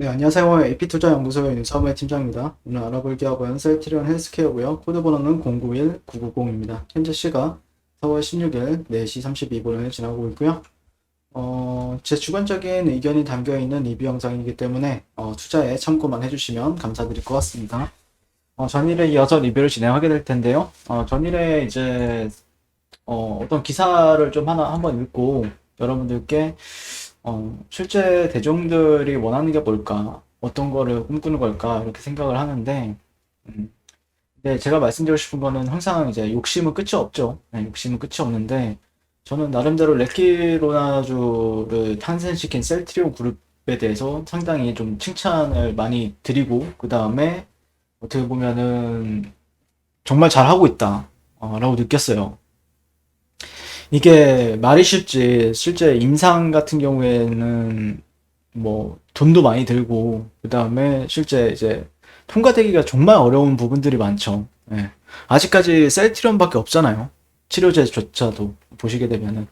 네, 안녕하세요. AP투자연구소의 윤사무의 팀장입니다. 오늘 알아볼 기업은 셀트리온 헬스케어고요. 코드 번호는 091990입니다. 현재 시각 4월 16일 4시 32분을 지나고 있고요. 제 주관적인 의견이 담겨있는 리뷰 영상이기 때문에 투자에 참고만 해주시면 감사드릴 것 같습니다. 전일에 이어서 리뷰를 진행하게 될 텐데요. 전일에 이제 어떤 기사를 좀 한번 읽고 여러분들께 실제 대중들이 원하는 게 뭘까? 어떤 거를 꿈꾸는 걸까? 이렇게 생각을 하는데, 음, 근데 제가 말씀드리고 싶은 거는 항상 이제 욕심은 끝이 없죠. 네, 욕심은 끝이 없는데, 저는 나름대로 레키로나주를 탄생시킨 셀트리온 그룹에 대해서 상당히 좀 칭찬을 많이 드리고, 그 다음에 어떻게 보면은 정말 잘하고 있다, 라고 느꼈어요. 이게 말이 쉽지 실제 임상 같은 경우에는 뭐 돈도 많이 들고 그 다음에 실제 이제 통과되기가 정말 어려운 부분들이 많죠. 예. 아직까지 셀트리온밖에 없잖아요. 치료제조차도 보시게 되면은.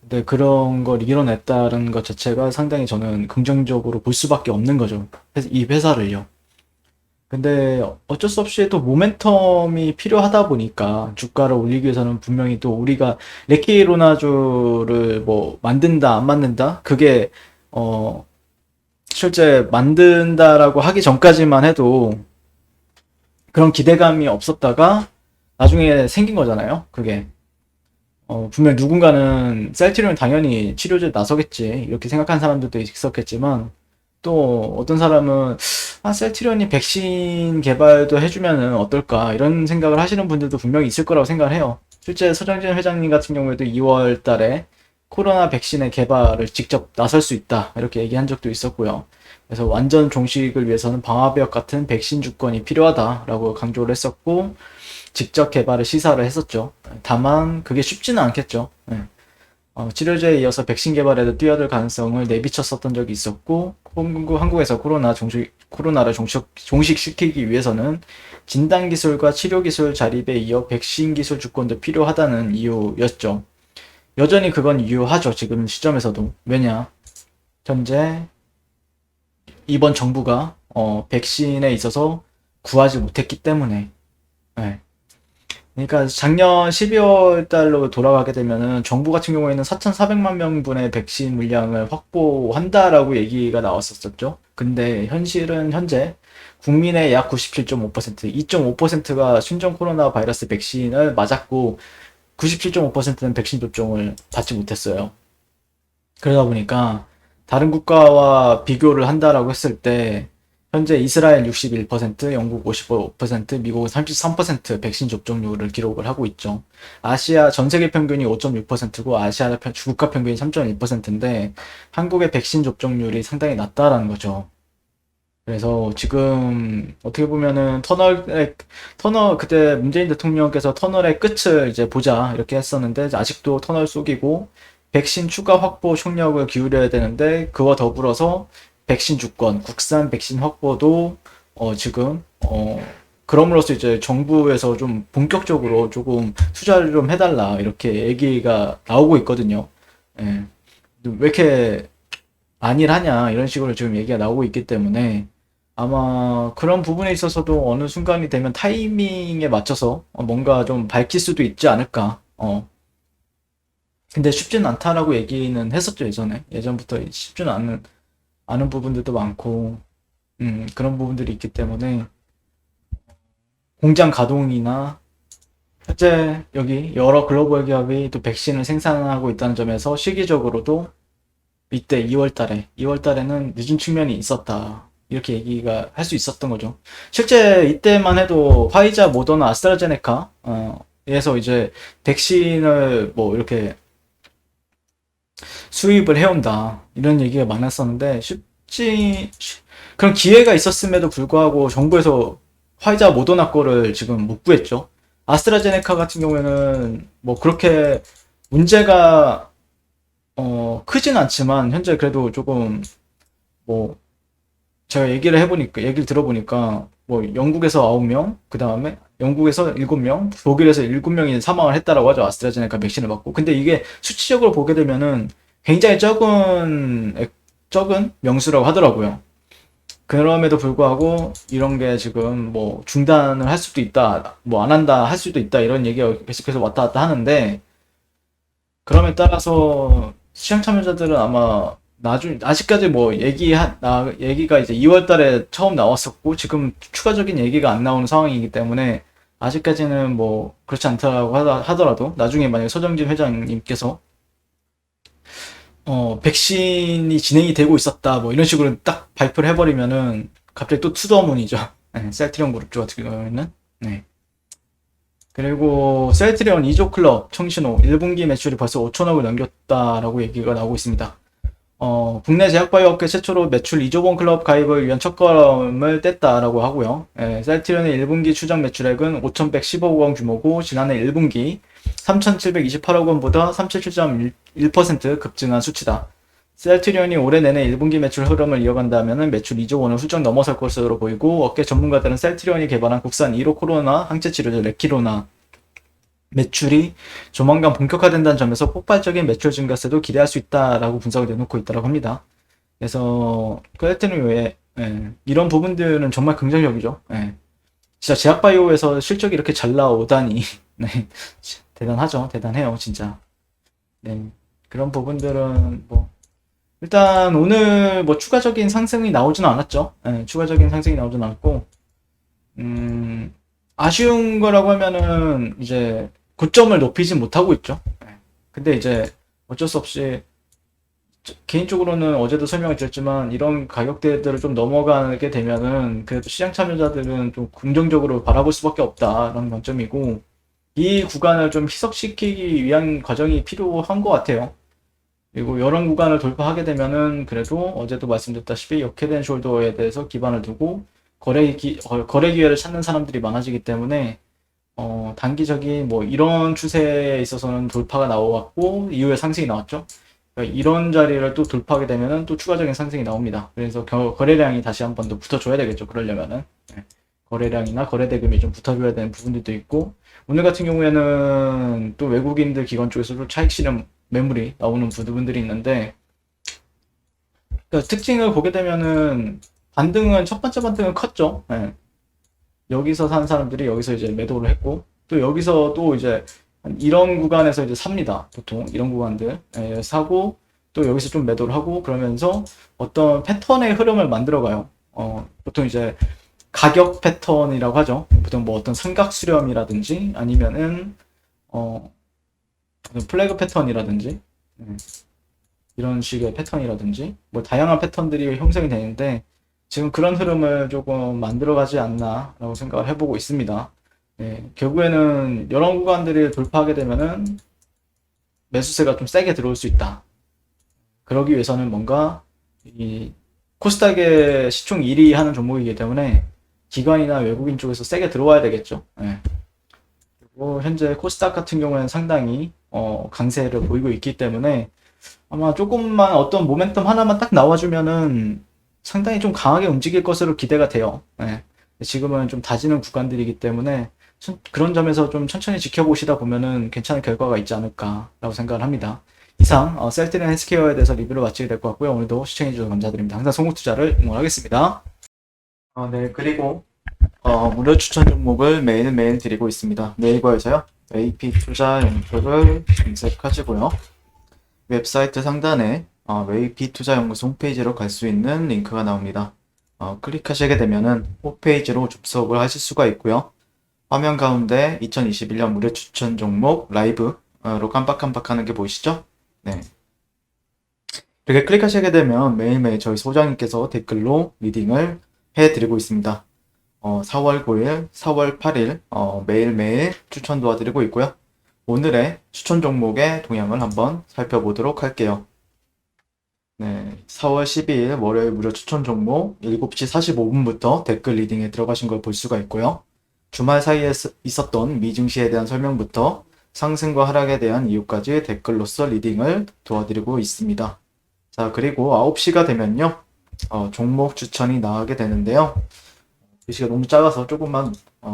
근데 그런 걸 이뤄냈다는 것 자체가 상당히 저는 긍정적으로 볼 수밖에 없는 거죠. 이 회사를요. 근데 어쩔 수 없이 또 모멘텀이 필요하다 보니까 주가를 올리기 위해서는 분명히 또 우리가 레키로나주를 뭐 만든다 안 만든다 그게 어 실제 만든다라고 하기 전까지만 해도 그런 기대감이 없었다가 나중에 생긴 거잖아요. 그게 분명 누군가는 셀트리온 당연히 치료제 나서겠지 이렇게 생각한 사람들도 있었겠지만 또 어떤 사람은 셀트리온이 백신 개발도 해주면은 어떨까 이런 생각을 하시는 분들도 분명히 있을 거라고 생각을 해요. 실제 서정진 회장님 같은 경우에도 2월 달에 코로나 백신의 개발을 직접 나설 수 있다 이렇게 얘기한 적도 있었고요. 그래서 완전 종식을 위해서는 방화벽 같은 백신 주권이 필요하다라고 강조를 했었고 직접 개발을 시사를 했었죠. 다만 그게 쉽지는 않겠죠. 네. 치료제에 이어서 백신 개발에도 뛰어들 가능성을 내비쳤었던 적이 있었고, 한국에서 코로나를 종식시키기 위해서는 진단기술과 치료기술 자립에 이어 백신 기술 주권도 필요하다는 이유였죠. 여전히 그건 유효하죠, 지금 시점에서도. 왜냐? 현재 이번 정부가 백신에 있어서 구하지 못했기 때문에. 네. 그러니까 작년 12월 달로 돌아가게 되면은 정부 같은 경우에는 4,400만 명분의 백신 물량을 확보한다라고 얘기가 나왔었죠. 근데 현실은 현재 국민의 약 97.5%, 2.5%가 신종 코로나 바이러스 백신을 맞았고 97.5%는 백신 접종을 받지 못했어요. 그러다 보니까 다른 국가와 비교를 한다라고 했을 때 현재 이스라엘 61%, 영국 55%, 미국은 33% 백신 접종률을 기록을 하고 있죠. 아시아 전 세계 평균이 5.6%고 아시아 주국가 평균이 3.1%인데 한국의 백신 접종률이 상당히 낮다라는 거죠. 그래서 지금 어떻게 보면은 터널 그때 문재인 대통령께서 터널의 끝을 이제 보자 이렇게 했었는데 아직도 터널 속이고 백신 추가 확보 총력을 기울여야 되는데 그와 더불어서 백신 주권, 국산 백신 확보도 지금 그럼으로써 이제 정부에서 좀 본격적으로 조금 투자를 좀 해달라 이렇게 얘기가 나오고 있거든요. 예. 왜 이렇게 안일하냐 이런 식으로 지금 얘기가 나오고 있기 때문에 아마 그런 부분에 있어서도 어느 순간이 되면 타이밍에 맞춰서 뭔가 좀 밝힐 수도 있지 않을까. 근데 쉽지는 않다라고 얘기는 했었죠, 예전에. 예전부터 쉽지는 않은 부분들도 많고, 그런 부분들이 있기 때문에 공장 가동이나 현재 여기 여러 글로벌 기업이 또 백신을 생산하고 있다는 점에서 시기적으로도 이때 2월 달에는 늦은 측면이 있었다. 이렇게 얘기가 할 수 있었던 거죠. 실제 이때만 해도 화이자, 모더나, 아스트라제네카, 에서 이제 백신을 뭐 이렇게 수입을 해온다. 이런 얘기가 많았었는데, 그런 기회가 있었음에도 불구하고 정부에서 화이자, 모더나 거를 지금 못 구했죠. 아스트라제네카 같은 경우에는 뭐 그렇게 문제가 크진 않지만 현재 그래도 조금 뭐 제가 얘기를 들어보니까 뭐 영국에서 9명, 그 다음에 영국에서 7명, 독일에서 7명이 사망을 했다라고 하죠. 아스트라제네카 백신을 맞고. 근데 이게 수치적으로 보게 되면은 굉장히 적은 명수라고 하더라고요. 그럼에도 불구하고 이런 게 지금 뭐 중단을 할 수도 있다, 뭐 안 한다 할 수도 있다 이런 얘기가 계속해서 왔다 갔다 하는데 그럼에 따라서 시장 참여자들은 아마 아직까지 뭐 얘기가 이제 2월 달에 처음 나왔었고 지금 추가적인 얘기가 안 나오는 상황이기 때문에 아직까지는 뭐 그렇지 않다고 하더라도 나중에 만약에 서정진 회장님께서 백신이 진행이 되고 있었다 뭐 이런 식으로 딱 발표를 해버리면은 갑자기 또 투더문이죠. 네, 셀트리온 그룹 쪽 같은 경우에는. 네. 그리고 셀트리온 2조 클럽 청신호 1분기 매출이 벌써 5천억을 넘겼다라고 얘기가 나오고 있습니다. 국내 제약바이오 업계 최초로 매출 2조 원 클럽 가입을 위한 첫걸음을 뗐다라고 하고요. 셀트리온의 1분기 추정 매출액은 5,115억 원 규모고 지난해 1분기 3,728억 원보다 37.1% 급증한 수치다. 셀트리온이 올해 내내 1분기 매출 흐름을 이어간다면 매출 2조 원을 훌쩍 넘어설 것으로 보이고 업계 전문가들은 셀트리온이 개발한 국산 1호 코로나 항체 치료제 레키로나 매출이 조만간 본격화된다는 점에서 폭발적인 매출 증가세도 기대할 수 있다라고 분석을 내놓고 있다고 합니다. 그래서 셀트리온 외에 이런 부분들은 정말 긍정적이죠. 진짜 제약바이오에서 실적이 이렇게 잘 나오다니 네, 대단하죠. 대단해요, 진짜. 네, 그런 부분들은 뭐 일단 오늘 뭐 추가적인 상승이 나오지는 않았죠. 추가적인 상승이 나오지는 않았고 아쉬운 거라고 하면은 이제 고점을 높이진 못하고 있죠. 근데 이제 어쩔 수 없이 개인적으로는 어제도 설명을 드렸지만 이런 가격대들을 좀 넘어가게 되면은 그래도 시장 참여자들은 좀 긍정적으로 바라볼 수밖에 없다라는 관점이고 이 구간을 좀 희석시키기 위한 과정이 필요한 것 같아요. 그리고 이런 구간을 돌파하게 되면은 그래도 어제도 말씀드렸다시피 역헤드 숄더에 대해서 기반을 두고 거래 기회를 찾는 사람들이 많아지기 때문에 단기적인 뭐 이런 추세에 있어서는 돌파가 나왔고 이후에 상승이 나왔죠. 그러니까 이런 자리를 또 돌파하게 되면은 또 추가적인 상승이 나옵니다. 그래서 거래량이 다시 한 번 더 붙어줘야 되겠죠. 그러려면은 거래량이나 거래대금이 좀 붙어줘야 되는 부분들도 있고 오늘 같은 경우에는 또 외국인들 기관 쪽에서도 차익 실현 매물이 나오는 부분들이 있는데 그러니까 특징을 보게 되면은 첫 번째 반등은 컸죠. 여기서 산 사람들이 여기서 이제 매도를 했고 또 여기서 또 이제 이런 구간에서 이제 삽니다. 보통 이런 구간들 사고 또 여기서 좀 매도를 하고 그러면서 어떤 패턴의 흐름을 만들어가요. 보통 이제 가격 패턴이라고 하죠. 보통 뭐 어떤 삼각 수렴이라든지 아니면은 플래그 패턴이라든지 이런 식의 패턴이라든지 뭐 다양한 패턴들이 형성이 되는데 지금 그런 흐름을 조금 만들어가지 않나 라고 생각을 해보고 있습니다. 결국에는 이런 구간들을 돌파하게 되면은 매수세가 좀 세게 들어올 수 있다. 그러기 위해서는 뭔가 이 코스닥의 시총 1위 하는 종목이기 때문에 기관이나 외국인 쪽에서 세게 들어와야 되겠죠. 그리고 현재 코스닥 같은 경우에는 상당히 강세를 보이고 있기 때문에 아마 조금만 어떤 모멘텀 하나만 딱 나와주면은 상당히 좀 강하게 움직일 것으로 기대가 돼요. 지금은 좀 다지는 구간들이기 때문에 그런 점에서 좀 천천히 지켜보시다 보면은 괜찮은 결과가 있지 않을까라고 생각을 합니다. 이상 셀트리온 헬스케어에 대해서 리뷰를 마치게 될 것 같고요. 오늘도 시청해주셔서 감사드립니다. 항상 송국투자를 응원하겠습니다. 네, 그리고 무료 추천 종목을 매일매일 드리고 있습니다. 네이버에서요. 웨이피투자 연구소를 검색하시고요. 웹사이트 상단에 웨이피투자연구소 홈페이지로 갈 수 있는 링크가 나옵니다. 클릭하시게 되면은 홈페이지로 접속을 하실 수가 있고요. 화면 가운데 2021년 무료 추천 종목 라이브로 깜빡깜빡하는 게 보이시죠? 네. 이렇게 클릭하시게 되면 매일매일 저희 소장님께서 댓글로 리딩을 해드리고 있습니다. 4월 9일, 4월 8일 매일매일 추천 도와드리고 있고요. 오늘의 추천 종목의 동향을 한번 살펴보도록 할게요. 네, 4월 12일 월요일 무료 추천 종목 7시 45분부터 댓글 리딩에 들어가신 걸 볼 수가 있고요. 주말 사이에 있었던 미증시에 대한 설명부터 상승과 하락에 대한 이유까지 댓글로서 리딩을 도와드리고 있습니다. 자, 그리고 9시가 되면요. 종목 추천이 나가게 되는데요. 글씨가 너무 작아서 조금만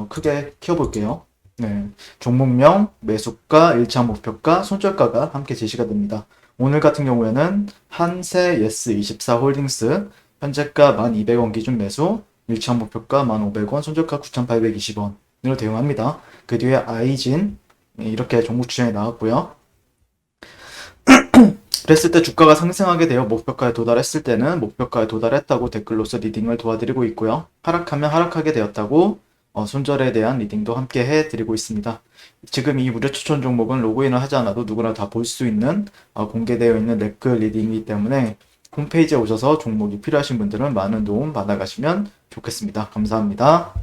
크게 키워볼게요. 네, 종목명, 매수가, 1차 목표가, 손절가가 함께 제시가 됩니다. 오늘 같은 경우에는 한세 예스24 홀딩스 현재가 1200원 기준 매수, 일치한 목표가 1500원, 손절가 9820원으로 대응합니다. 그 뒤에 아이진 이렇게 종목 추천이 나왔고요. 그랬을 때 주가가 상승하게 되어 목표가에 도달했을 때는 목표가에 도달했다고 댓글로서 리딩을 도와드리고 있고요. 하락하면 하락하게 되었다고 손절에 대한 리딩도 함께 해드리고 있습니다. 지금 이 무료 추천 종목은 로그인을 하지 않아도 누구나 다 볼 수 있는 공개되어 있는 랩글 리딩이기 때문에 홈페이지에 오셔서 종목이 필요하신 분들은 많은 도움 받아가시면 좋겠습니다. 감사합니다.